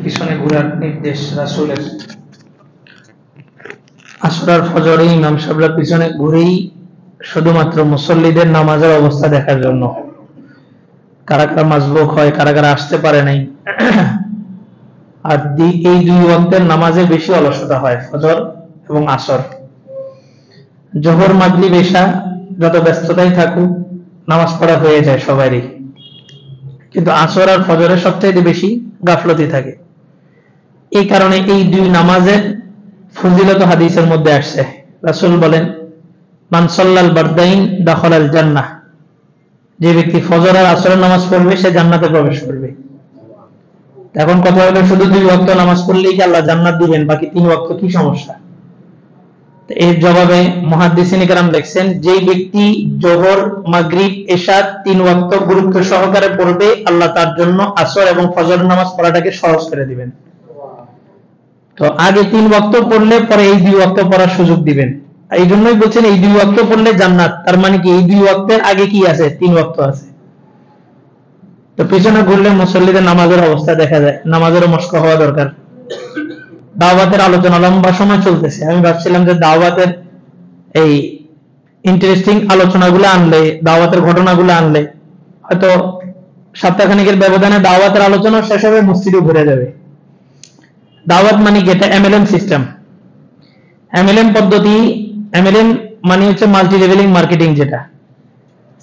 পিছনে ঘোরার নির্দেশ রাসূলের। আসর আর ফজরে ইমাম সাহেবরা পিছনে ঘুরেই শুধুমাত্র মুসল্লিদের নামাজের অবস্থা দেখার জন্য, কারা কারা মাসবুক হয়, কারা কারা আসতে পারে নাই। আর এই দুই ওয়াক্তের নামাজে বেশি অলসতা হয়, ফজর এবং আসর। জোহর মাগরিব এশা যত ব্যস্ততাই থাকুক নামাজ পড়া হয়ে যায় সবারই, কিন্তু আসর আর ফজরের সবচেয়ে বেশি গাফলতি থাকে। এই কারণে এই দুই নামাজের ফজিলত হাদিসের মধ্যে আসছে। রাসূল বলেন, মান সাল্লাল বারদাইন দাখালাল জান্নাহ, যে ব্যক্তি ফজর আর আসরের নামাজ পড়বে সে জান্নাতে প্রবেশ করবে। এখন কথা হলো, শুধু দুই ওয়াক্ত নামাজ পড়লেই কি আল্লাহ জান্নাত দিবেন? বাকি তিন ওয়াক্ত কি সমস্যা? এর জবাবে মুহাদ্দিসিন কেরাম লিখছেন, যে ব্যক্তি জোহর মাগরিব এশা তিন ওয়াক্ত গুরুত্ব সহকারে পড়বে, আল্লাহ তার জন্য আসর এবং ফজরের নামাজ পড়াটাকে সহজ করে দিবেন। তো আগে তিন ওয়াক্ত পড়লে পরে এই দুই ওয়াক্ত পড়ার সুযোগ দিবেন। এই জন্যই বলছেন এই দুই ওয়াক্ত পড়লে জান্নাত। তার মানে কি এই দুই ওয়াক্তের আগে কি আছে? তিন ওয়াক্ত আছে। তো পিছনে ঘুরলে মুসল্লিদের নামাজের অবস্থা দেখা যায়, নামাজেরও মস্ক হওয়া দরকার। দাওয়াতের আলোচনা লম্বা সময় চলতেছে, আমি ভাবছিলাম যে দাওয়াতের এই ইন্টারেস্টিং আলোচনাগুলো আনলে, দাওয়াতের ঘটনাগুলো আনলে হয়তো সপ্তাহখানিকের ব্যবধানে দাওয়াতের আলোচনা শেষ হবে, মসজিদও ঘুরে যাবে। দাওয়াত মানে কি? এটা এমএলএম সিস্টেম, এমএলএম পদ্ধতি। এমএলএম মানে হচ্ছে মাল্টি লেভেলিং মার্কেটিং, যেটা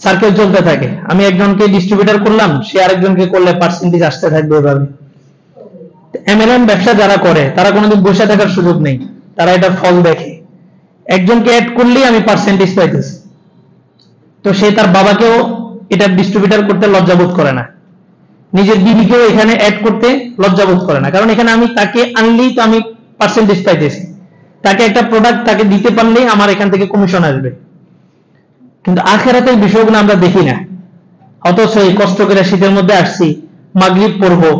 সার্কেল চলতে থাকে। আমি একজনকে ডিস্ট্রিবিউটর করলাম, সে আরেকজনকে করলে পার্সেন্টেজ আসতে থাকবে এভাবে। এমএলএম ব্যবসা যারা করে তারা কোনোদিন বসে থাকার সুযোগ নেই, তারা এটা ফল দেখে। একজনকে অ্যাড করলেই আমি পার্সেন্টেজ পাইতেছি, তো সে তার বাবাকেও এটা ডিস্ট্রিবিউটর করতে লজ্জাবোধ করে না, নিজের বিবিকেও এখানে অ্যাড করতে লজ্জাবোধ করে না, কারণ এখানে আমি তাকে আনলেই তো আমি পার্সেন্টেজ পাইতেছি, তাকে একটা প্রোডাক্ট তাকে দিতে পারলেই আমার এখান থেকে কমিশন আসবে। কিন্তু আখিরাতের বিষয়গুলো আমরা দেখি না। অথচ এই কষ্ট করে শীতের মধ্যে আসছি, মাগরিব পড়বো,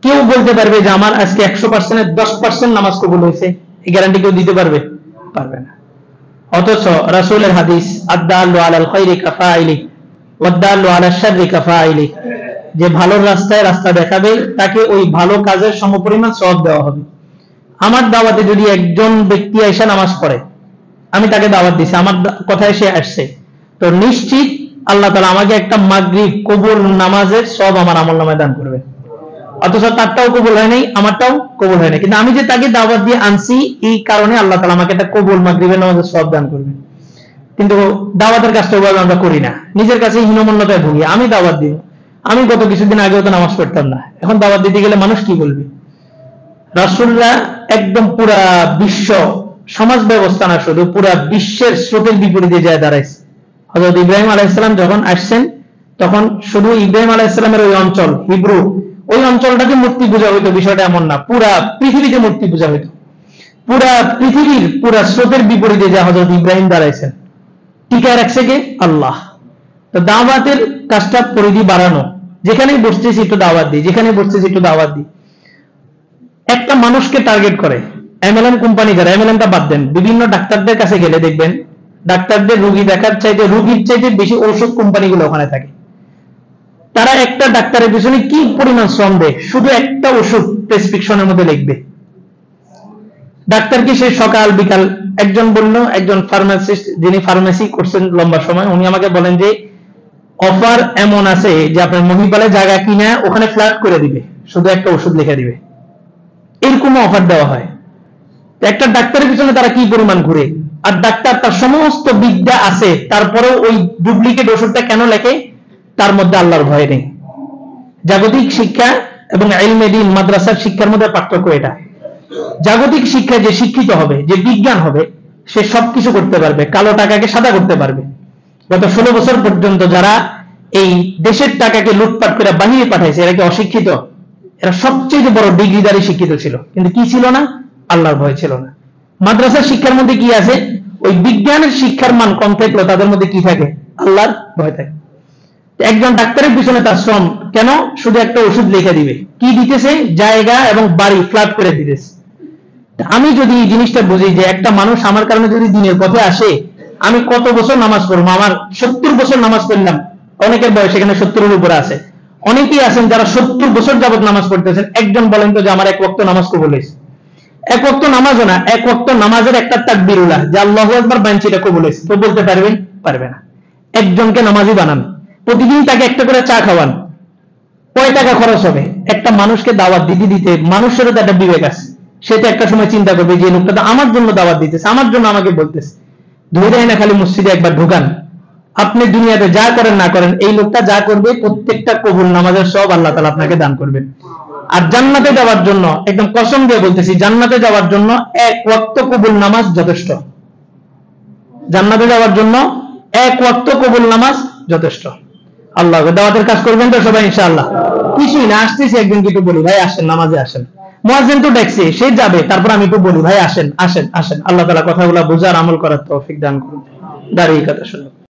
কেউ বলতে পারবে যে আমার আজকে 100%-এর 10% নামাজ কবুল হয়েছে? এই গ্যারান্টি কেউ দিতে পারবে? পারবে না। অথচ রাসূলের হাদিস, আদ-দাল্লু আলাল খায়রি কাফাইলি ওয়াদ-দাল্লু আলাশ শাররি কাফাইলি, যে ভালোর রাস্তায় রাস্তা দেখাবে তাকে ওই ভালো কাজের সমপরিমাণ সওয়াব দেওয়া হবে। আমার দাওয়াতে যদি একজন ব্যক্তি এসে নামাজ পড়ে, আমি তাকে দাওয়াত দিছি, আমার কথায় সে আসছে, তো নিশ্চিত আল্লাহ তাআলা আমাকে একটা মাগরিব কবুল নামাজের সওয়াব আমার আমলনামায় দান করবে। অথচ তারটাও কবুল হয় নাই, আমারটাও কবুল হয় নাই, কিন্তু আমি যে তাকে দাওয়াত দিয়ে আনছি এই কারণে আল্লাহ তাআলা আমাকে একটা কবুল মাগরিবের নামাজের সওয়াব দান করবে। কিন্তু দাওয়াতের কাজটা ওইভাবে আমরা করি না, নিজের কাছে হীনমন্যতায় ভুগি। আমি দাওয়াত দিব, আমি গত কিছুদিন আগেও তো নামাজ পড়তাম না, এখন দাওয়াত দিতে গেলে মানুষ কি বলবে? রাসূলরা একদম পুরা বিশ্ব সমাজ ব্যবস্থা না, শুধু পুরা বিশ্বের স্রোতের বিপরীতে যায় দাঁড়াইছে। হযরত ইব্রাহিম আলাইহিস সালাম যখন আসছেন, তখন শুধু ইব্রাহিম আলাইহিস সালামের ওই অঞ্চল হিব্রু, ওই অঞ্চলটাকে মূর্তি পূজা হইতো। বিষয়টা এমন না, পুরা পৃথিবীতে মূর্তি পূজা হইতো। পুরা পৃথিবীর পুরা স্রোতের বিপরীতে যা হযরত ইব্রাহিম দাঁড়াইছেন, টিকায় রাখছে কে? আল্লাহ। তো দাওয়াতের কাজটা পরিধি বাড়ানো, যেখানেই বসতেছি একটু দাওয়াত দিই, যেখানে বসতেছি একটু দাওয়াত দিই। একটা মানুষকে টার্গেট করে এমএলএম কোম্পানি, যারা এমএলএমটা বাদ দেন, বিভিন্ন ডাক্তারদের কাছে গেলে দেখবেন ডাক্তারদের রোগী দেখার চাইতে রোগীর চাইতে বেশি ঔষধ কোম্পানিগুলো ওখানে থাকে। তারা একটা ডাক্তারের পিছনে কি পরিমাণ শ্রম দেয়, শুধু একটা ওষুধ প্রেসক্রিপশনের মধ্যে লিখবে। ডাক্তার কি সে সকাল বিকাল, একজন বলল, একজন ফার্মাসিস্ট যিনি ফার্মেসি করছেন লম্বা সময়, উনি আমাকে বলেন যে অফার এমন আছে যে আপনার মহিপালে জায়গা কিনা ওখানে ফ্ল্যাট করে দিবে, শুধু একটা ওষুধ লিখে দিবে, এরকম অফার দেওয়া হয়। একটা ডাক্তারের পিছনে তারা কি পরিমাণ ঘুরে, আর ডাক্তার তার সমস্ত বিদ্যা আছে, তারপরেও ওই ডুপ্লিকেট ওষুধটা কেন লেখে? তার মধ্যে আল্লাহর ভয় নেই। জাগতিক শিক্ষা এবং ইলমে দ্বীন মাদ্রাসার শিক্ষার মধ্যে পার্থক্য এটা। জাগতিক শিক্ষা যে শিক্ষিত হবে, যে বিজ্ঞান হবে, সে সবকিছু করতে পারবে, কালো টাকাকে সাদা করতে পারবে। গত 16 বছর পর্যন্ত যারা এই দেশের টাকাকে লুটপাট করে বাহিরে পাঠাইছে, এরা কি অশিক্ষিত? এরা সবচেয়ে বড় ডিগ্রিধারী শিক্ষিত ছিল, কিন্তু কি ছিল না? আল্লাহর ভয় ছিল না। মাদ্রাসার শিক্ষার মধ্যে কি আছে? ওই বিজ্ঞানের শিক্ষার মান কম থাকলেও তাদের মধ্যে কি থাকে? আল্লাহর ভয় থাকে। একজন ডাক্তারের পিছনে তার শ্রম কেন? শুধু একটা ওষুধ লিখে দিবে। কি দিতেছে? জায়গা এবং বাড়ি ফ্ল্যাট করে দিতেছে। আমি যদি এই জিনিসটা বুঝি যে একটা মানুষ আমার কারণে যদি দিনের পথে আসে, আমি কত বছর নামাজ পড়বো? আমার 70 বছর নামাজ পড়লাম, অনেকের বয়স এখানে 70-এর উপরে আছে, অনেকেই আছেন যারা 70 বছর যাবত নামাজ পড়তেছেন, একজন বলেন তো যে আমার এক ওয়াক্ত নামাজ কবুল হয়েছে? এক ওয়াক্ত নামাজও না, এক ওয়াক্ত নামাজের একটা তাকবীরুল্লাহ যে আল্লাহু আকবার বানছি এটা কবুল হয়েছে, তো বলতে পারবেন? পারবে না। একজনকে নামাজি বানান, প্রতিদিন তাকে একটা করে চা খাওয়ান, কয় টাকা খরচ হবে? একটা মানুষকে দাওয়াত দিতে দিতে মানুষেরও তো একটা বিবেক আছে, সেটা একটা সময় চিন্তা করবে যে লোকটা তো আমার জন্য দাওয়াত দিতেছে, আমার জন্য আমাকে বলতেছে। ধরে না খালি মসজিদে একবার ঢুকান, আপনি দুনিয়াতে যা করেন না করেন, এই লোকটা যা করবে প্রত্যেকটা কবুল নামাজের সব আল্লাহ তাআলা আপনাকে দান করবেন। আর জান্নাতে যাওয়ার জন্য একদম কসম দিয়ে বলতেছি, জান্নাতে যাওয়ার জন্য এক ওয়াক্ত কবুল নামাজ যথেষ্ট। জান্নাতে যাওয়ার জন্য এক ওয়াক্ত কবুল নামাজ যথেষ্ট। আল্লাহ দাওয়াতের কাজ করবেন তো সবাই ইনশাআল্লাহ। কিছুই না, আসতেছি একদিন একটু বলি ভাই আসেন নামাজে আসেন, মুয়াজ্জিন তো ডাকছে সে যাবে, তারপর আমি একটু বলি ভাই আসেন আসেন আসেন। আল্লাহ তাআলা কথাগুলো বোঝার আমল করার তৌফিক দান করুন। দাঁড়িয়ে কথা শুনুন।